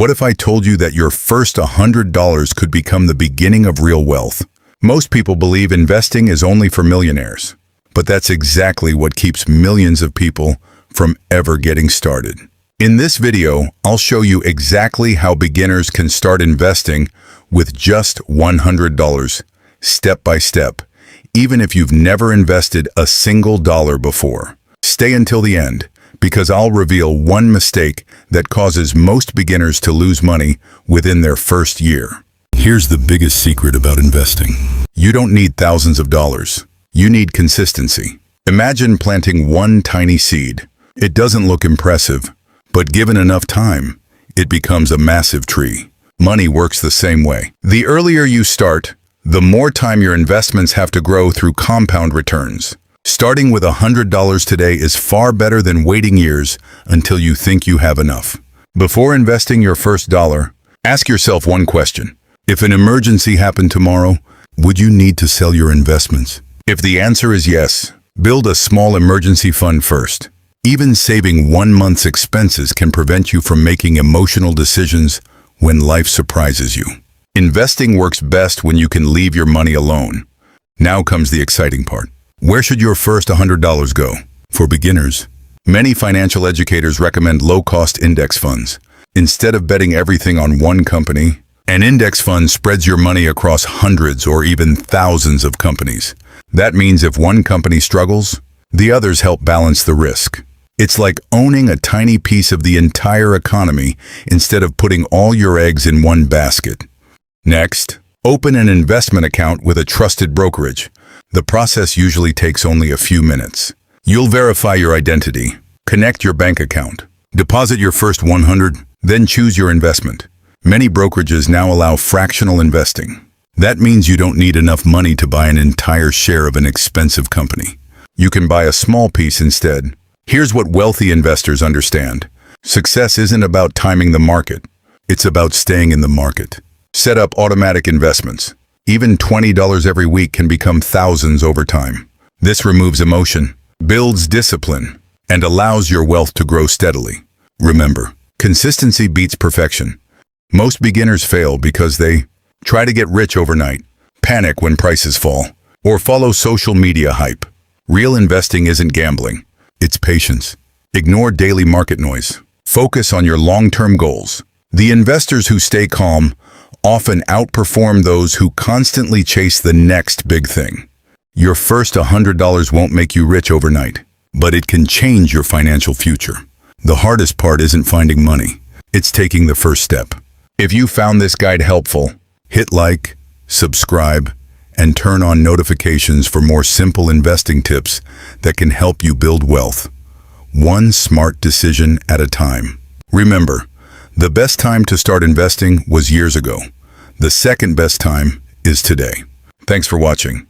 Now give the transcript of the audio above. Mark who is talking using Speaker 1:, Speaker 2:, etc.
Speaker 1: What if I told you that your first $100 could become the beginning of real wealth? Most people believe investing is only for millionaires, but that's exactly what keeps millions of people from ever getting started. In this video, I'll show you exactly how beginners can start investing with just $100, step by step, even if you've never invested a single dollar before. Stay until the end, because I'll reveal one mistake that causes most beginners to lose money within their first year. Here's the biggest secret about investing. You don't need thousands of dollars. You need consistency. Imagine planting one tiny seed. It doesn't look impressive, but given enough time, it becomes a massive tree. Money works the same way. The earlier you start, the more time your investments have to grow through compound returns. Starting with $100 today is far better than waiting years until you think you have enough. Before investing your first dollar, ask yourself one question. If an emergency happened tomorrow, would you need to sell your investments? If the answer is yes, build a small emergency fund first. Even saving 1 month's expenses can prevent you from making emotional decisions when life surprises you. Investing works best when you can leave your money alone. Now comes the exciting part. Where should your first $100 go? For beginners, many financial educators recommend low-cost index funds. Instead of betting everything on one company, an index fund spreads your money across hundreds or even thousands of companies. That means if one company struggles, the others help balance the risk. It's like owning a tiny piece of the entire economy instead of putting all your eggs in one basket. Next, open an investment account with a trusted brokerage. The process usually takes only a few minutes. You'll verify your identity, connect your bank account, deposit your first $100, then choose your investment. Many brokerages now allow fractional investing. That means you don't need enough money to buy an entire share of an expensive company. You can buy a small piece instead. Here's what wealthy investors understand. Success isn't about timing the market. It's about staying in the market. Set up automatic investments. Even $20 every week can become thousands over time. This removes emotion, builds discipline, and allows your wealth to grow steadily. Remember, consistency beats perfection. Most beginners fail because they try to get rich overnight, panic when prices fall, or follow social media hype. Real investing isn't gambling. It's patience. Ignore daily market noise. Focus on your long-term goals. The investors who stay calm often outperform those who constantly chase the next big thing. Your first $100 won't make you rich overnight, but it can change your financial future. The hardest part isn't finding money. It's taking the first step. If you found this guide helpful, hit like, subscribe, and turn on notifications for more simple investing tips that can help you build wealth, one smart decision at a time. Remember, the best time to start investing was years ago. The second best time is today. Thanks for watching.